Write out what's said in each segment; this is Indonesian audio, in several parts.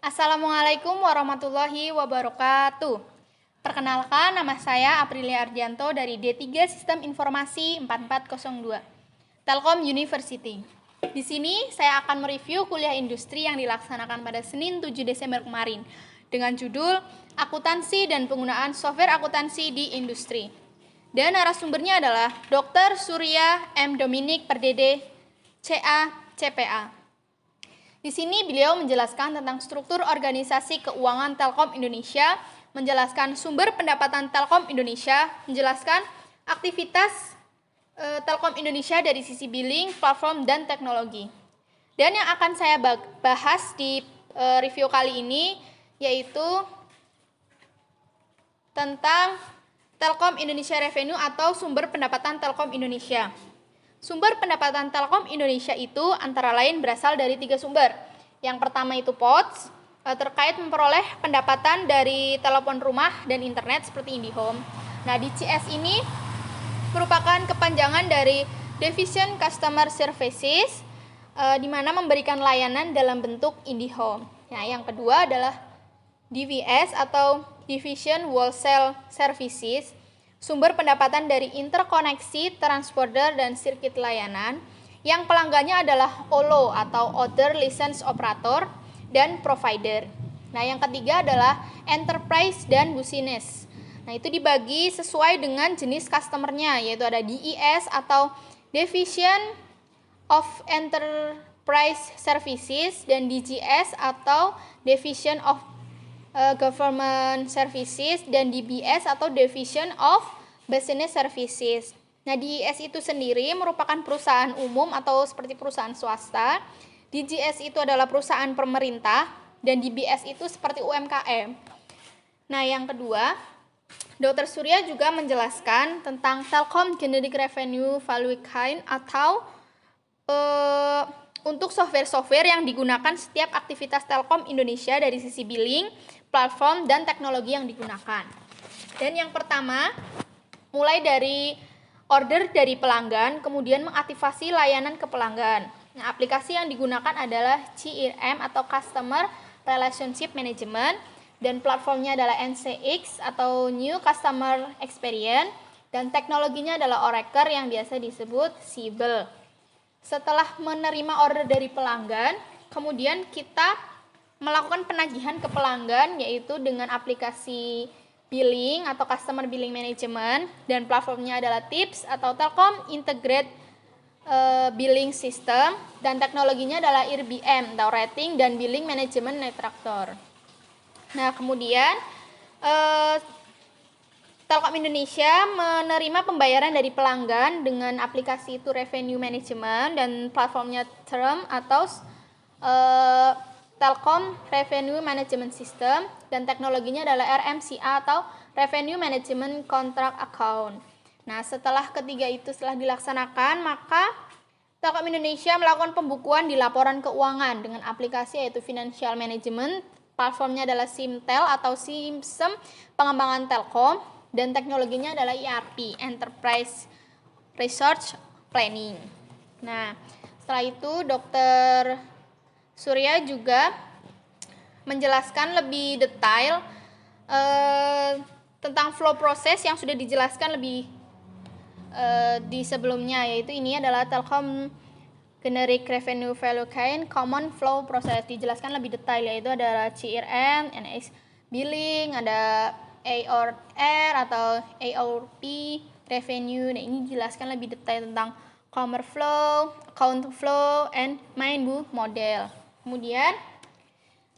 Assalamualaikum warahmatullahi wabarakatuh. Perkenalkan, nama saya Aprilia Ardianto dari D3 Sistem Informasi 4402, Telkom University. Di sini saya akan mereview kuliah industri yang dilaksanakan pada Senin 7 Desember kemarin dengan judul Akuntansi dan Penggunaan Software Akuntansi di Industri. Dan narasumbernya adalah Dr. Surya M. Dominik Pardede, CA, CPA. Di sini beliau menjelaskan tentang struktur organisasi keuangan Telkom Indonesia, menjelaskan sumber pendapatan Telkom Indonesia, menjelaskan aktivitas Telkom Indonesia dari sisi billing, platform, dan teknologi. Dan yang akan saya bahas di review kali ini yaitu tentang Telkom Indonesia Revenue atau sumber pendapatan Telkom Indonesia. Sumber pendapatan Telkom Indonesia itu antara lain berasal dari 3 sumber. Yang pertama itu POTS, terkait memperoleh pendapatan dari telepon rumah dan internet seperti IndiHome. Nah, DCS ini merupakan kepanjangan dari Division Customer Services, di mana memberikan layanan dalam bentuk IndiHome. Nah, yang kedua adalah DVS atau Division Wholesale Services, sumber pendapatan dari interkoneksi, transponder, dan sirkuit layanan, yang pelanggannya adalah OLO atau Other License Operator dan Provider. Nah, yang ketiga adalah Enterprise dan Business. Nah, itu dibagi sesuai dengan jenis customernya, yaitu ada DES atau Division of Enterprise Services dan DGS atau Division of Government Services dan DBS atau Division of Business Services. Nah, DIS itu sendiri merupakan perusahaan umum atau seperti perusahaan swasta. DGS itu adalah perusahaan pemerintah dan DBS itu seperti UMKM. Nah, yang kedua, Dr. Surya juga menjelaskan tentang Telkom Generic Revenue Value Kind atau untuk software-software yang digunakan setiap aktivitas Telkom Indonesia dari sisi billing, platform, dan teknologi yang digunakan. Dan yang pertama, mulai dari order dari pelanggan, kemudian mengaktifasi layanan ke pelanggan. Nah, aplikasi yang digunakan adalah CRM atau Customer Relationship Management, dan platformnya adalah NCX atau New Customer Experience, dan teknologinya adalah Oracle yang biasa disebut Siebel. Setelah menerima order dari pelanggan, kemudian kita melakukan penagihan ke pelanggan yaitu dengan aplikasi billing atau Customer Billing Management, dan platformnya adalah TIPS atau Telkom Integrated Billing System, dan teknologinya adalah IRBM atau Rating dan Billing Management Network. Nah, kemudian Telkom Indonesia menerima pembayaran dari pelanggan dengan aplikasi itu Revenue Management, dan platformnya Term atau Telkom Revenue Management System, dan teknologinya adalah RMCA atau Revenue Management Contract Account. Nah, setelah ketiga itu setelah dilaksanakan, maka Telkom Indonesia melakukan pembukuan di laporan keuangan dengan aplikasi yaitu Financial Management, platformnya adalah Simtel atau Sistem Pengembangan Telkom, dan teknologinya adalah ERP, Enterprise Resource Planning. Nah, setelah itu Dr. Surya juga menjelaskan lebih detail tentang flow proses yang sudah dijelaskan lebih di sebelumnya, yaitu ini adalah Telkom Generic Revenue Value Kind Common Flow Process, dijelaskan lebih detail, yaitu ada CRM, NX Billing, ada AOR atau AOP Revenue. Nah, ini dijelaskan lebih detail tentang Commerce Flow, Account Flow, and Main Book Model. Kemudian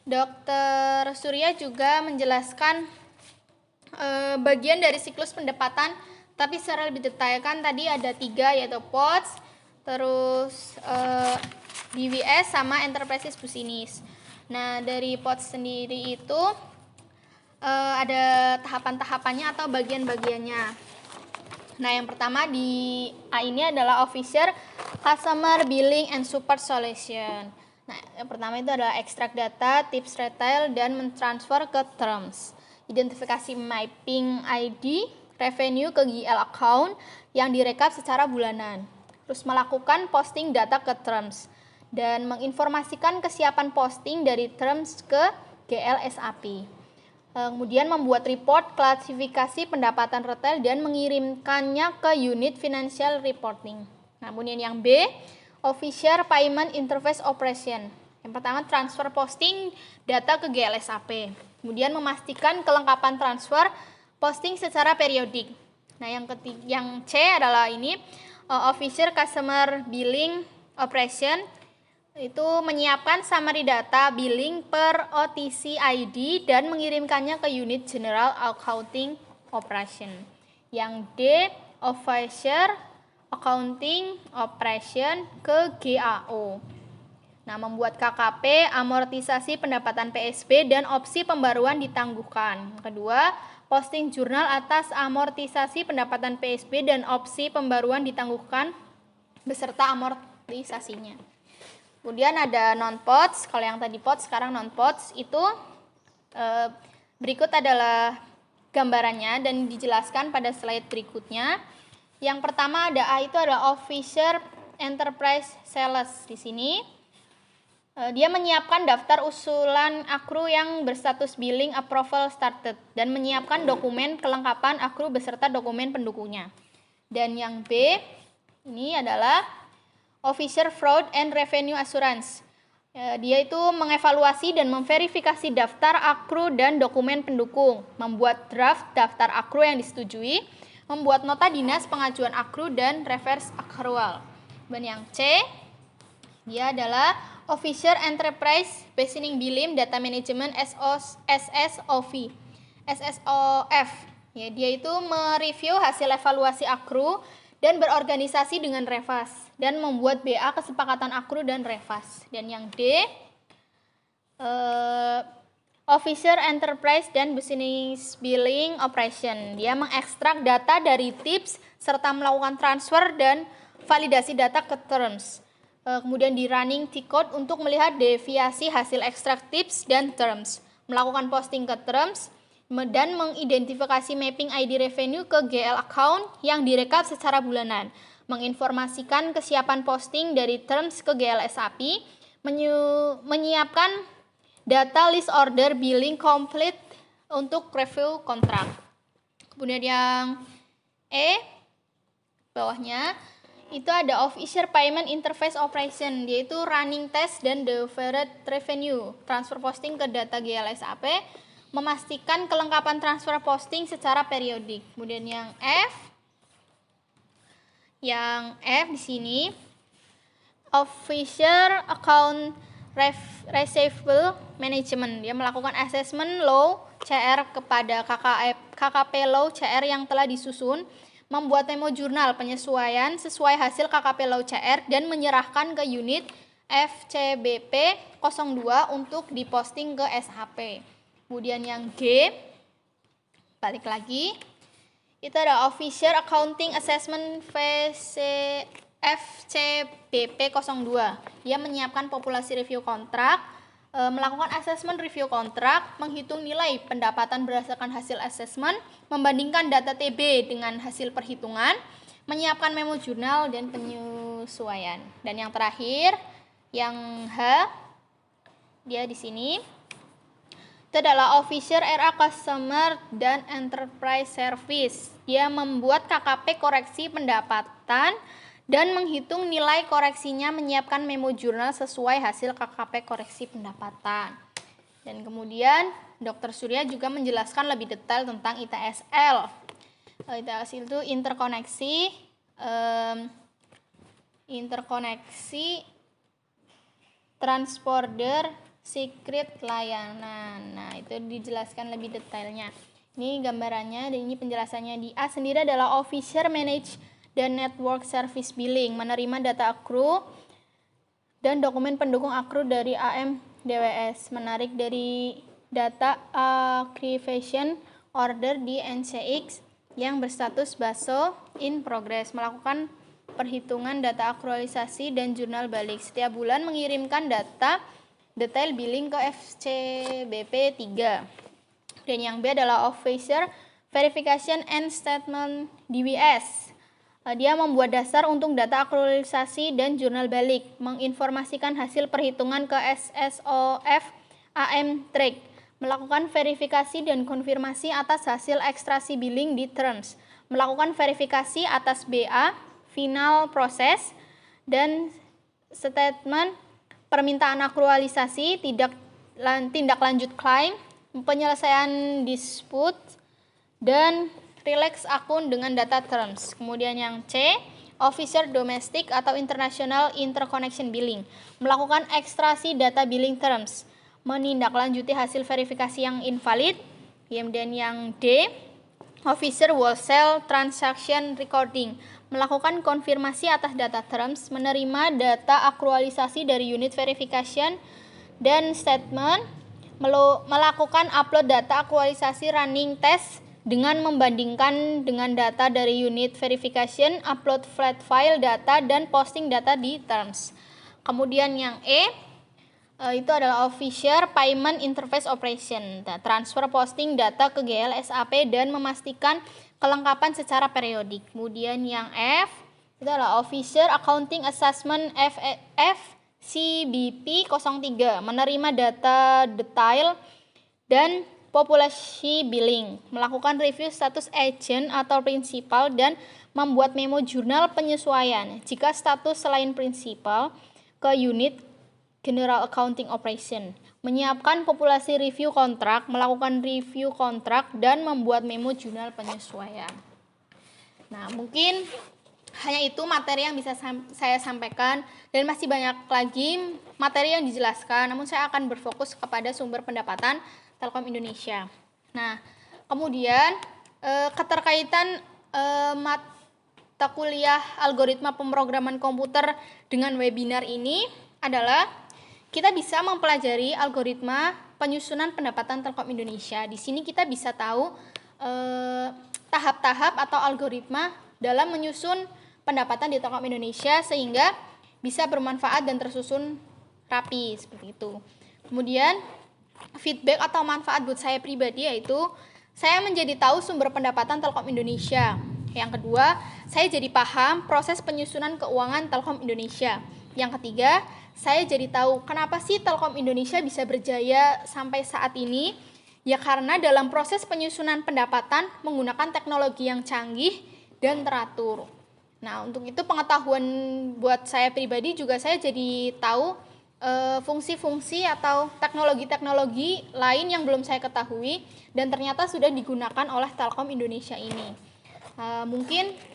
Dr. Surya juga menjelaskan bagian dari siklus pendapatan, tapi secara lebih detail. Kan tadi ada 3, yaitu POTS, terus DWS sama Enterprise Business. Nah, dari POTS sendiri itu ada tahapan-tahapannya atau bagian-bagiannya. Nah, yang pertama di A ini adalah Officer Customer Billing and Support Solution. Nah, yang pertama itu adalah extract data, tips retail, dan mentransfer ke terms. Identifikasi mapping ID, revenue ke GL account yang direkap secara bulanan. Terus melakukan posting data ke terms. Dan menginformasikan kesiapan posting dari terms ke GLSAP. Kemudian membuat report klasifikasi pendapatan retail dan mengirimkannya ke unit financial reporting. Nah, kemudian yang B, Officer Payment Interface Operation. Yang pertama, transfer posting data ke GLSAP. Kemudian memastikan kelengkapan transfer posting secara periodik. Nah, yang C adalah ini, Officer Customer Billing Operation. Itu menyiapkan summary data billing per OTC ID dan mengirimkannya ke unit General Accounting Operation. Yang D, Officer Accounting Operation ke GAO. Nah, membuat KKP, amortisasi pendapatan PSB dan opsi pembaruan ditangguhkan. Kedua, posting jurnal atas amortisasi pendapatan PSB dan opsi pembaruan ditangguhkan beserta amortisasinya. Kemudian ada non-POTS, kalau yang tadi POTS sekarang non-POTS itu berikut adalah gambarannya dan dijelaskan pada slide berikutnya. Yang pertama ada A, itu adalah Officer Enterprise Sales. Di sini dia menyiapkan daftar usulan akru yang berstatus billing approval started dan menyiapkan dokumen kelengkapan akru beserta dokumen pendukungnya. Dan yang B ini adalah Officer Fraud and Revenue Assurance. Dia itu mengevaluasi dan memverifikasi daftar akru dan dokumen pendukung, membuat draft daftar akru yang disetujui, membuat nota dinas pengajuan akru dan reverse accrual. Dan yang C, dia adalah Officer Enterprise Besinning Billing Data Management SSOF. Ya, dia itu mereview hasil evaluasi akru dan berorganisasi dengan Revas dan membuat BA kesepakatan akru dan Revas. Dan yang D, Officer Enterprise dan Business Billing Operation. Dia mengekstrak data dari tips serta melakukan transfer dan validasi data ke terms. Kemudian di running T-code untuk melihat deviasi hasil ekstrak tips dan terms. Melakukan posting ke terms dan mengidentifikasi mapping ID revenue ke GL account yang direkap secara bulanan, menginformasikan kesiapan posting dari terms ke GLSAP, menyiapkan data list order billing complete untuk review kontrak. Kemudian yang E, bawahnya, itu ada Officer Payment Interface Operation, yaitu running test dan deferred revenue, transfer posting ke data GLSAP, memastikan kelengkapan transfer posting secara periodik. Kemudian yang F di sini Officer Account Receivable Management. Dia melakukan assessment law CR kepada KKP law CR yang telah disusun, membuat memo jurnal penyesuaian sesuai hasil KKP law CR dan menyerahkan ke unit FCBP 02 untuk diposting ke SHP. Kemudian yang G, balik lagi, itu ada Officer Accounting Assessment FCBP 02. Dia menyiapkan populasi review kontrak, melakukan assessment review kontrak, menghitung nilai pendapatan berdasarkan hasil assessment, membandingkan data TB dengan hasil perhitungan, menyiapkan memo jurnal dan penyesuaian. Dan yang terakhir, yang H, dia di sini itu adalah Officer RA Customer dan Enterprise Service. Dia membuat KKP koreksi pendapatan dan menghitung nilai koreksinya, menyiapkan memo jurnal sesuai hasil KKP koreksi pendapatan. Dan kemudian Dr. Surya juga menjelaskan lebih detail tentang ITSL. ITSL itu interkoneksi transporter secret layanan. Nah, itu dijelaskan lebih detailnya. Ini gambarannya dan ini penjelasannya. Di A sendiri adalah Officer Manage dan Network Service Billing, menerima data akru dan dokumen pendukung akru dari AM DWS, menarik dari data activation order di NCX yang berstatus BASO in progress, melakukan perhitungan data aktualisasi dan jurnal balik. Setiap bulan mengirimkan data detail billing ke FCBP 3. Dan yang B adalah Officer Verification and Statement DWS. Dia membuat dasar untuk data aktualisasi dan jurnal balik, menginformasikan hasil perhitungan ke SSOF AM Track, melakukan verifikasi dan konfirmasi atas hasil ekstraksi billing di terms, melakukan verifikasi atas BA, final proses, dan statement permintaan aktualisasi, tindak lanjut klaim, penyelesaian dispute, dan relax akun dengan data terms. Kemudian yang C, officer domestic atau international interconnection billing, melakukan ekstraksi data billing terms, menindaklanjuti hasil verifikasi yang invalid. Kemudian yang D, officer wholesale transaction recording, melakukan konfirmasi atas data terms, menerima data aktualisasi dari unit verification dan statement, melakukan upload data aktualisasi running test dengan membandingkan dengan data dari unit verification, upload flat file data, dan posting data di terms. Kemudian yang E, itu adalah officer payment interface operation, transfer posting data ke GLSAP dan memastikan kelengkapan secara periodik. Kemudian yang F, itu adalah officer accounting assessment FCBP 03, menerima data detail dan populasi billing, melakukan review status agent atau prinsipal, dan membuat memo jurnal penyesuaian jika status selain prinsipal ke unit General Accounting Operation, menyiapkan populasi review kontrak, melakukan review kontrak, dan membuat memo jurnal penyesuaian. Nah, mungkin hanya itu materi yang bisa saya sampaikan, dan masih banyak lagi materi yang dijelaskan, namun saya akan berfokus kepada sumber pendapatan Telkom Indonesia. Nah, kemudian keterkaitan mata kuliah algoritma pemrograman komputer dengan webinar ini adalah kita bisa mempelajari algoritma penyusunan pendapatan Telkom Indonesia. Di sini kita bisa tahu tahap-tahap atau algoritma dalam menyusun pendapatan di Telkom Indonesia sehingga bisa bermanfaat dan tersusun rapi seperti itu. Kemudian feedback atau manfaat buat saya pribadi yaitu saya menjadi tahu sumber pendapatan Telkom Indonesia. Yang kedua, saya jadi paham proses penyusunan keuangan Telkom Indonesia. Yang ketiga, saya jadi tahu kenapa sih Telkom Indonesia bisa berjaya sampai saat ini. Ya karena dalam proses penyusunan pendapatan menggunakan teknologi yang canggih dan teratur. Nah, untuk itu pengetahuan buat saya pribadi juga saya jadi tahu fungsi-fungsi atau teknologi-teknologi lain yang belum saya ketahui dan ternyata sudah digunakan oleh Telkom Indonesia ini. Mungkin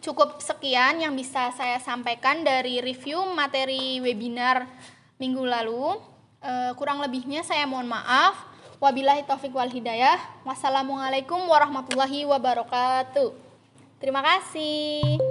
cukup sekian yang bisa saya sampaikan dari review materi webinar minggu lalu. Kurang lebihnya saya mohon maaf. Wabillahi taufiq wal hidayah. Wassalamualaikum warahmatullahi wabarakatuh. Terima kasih.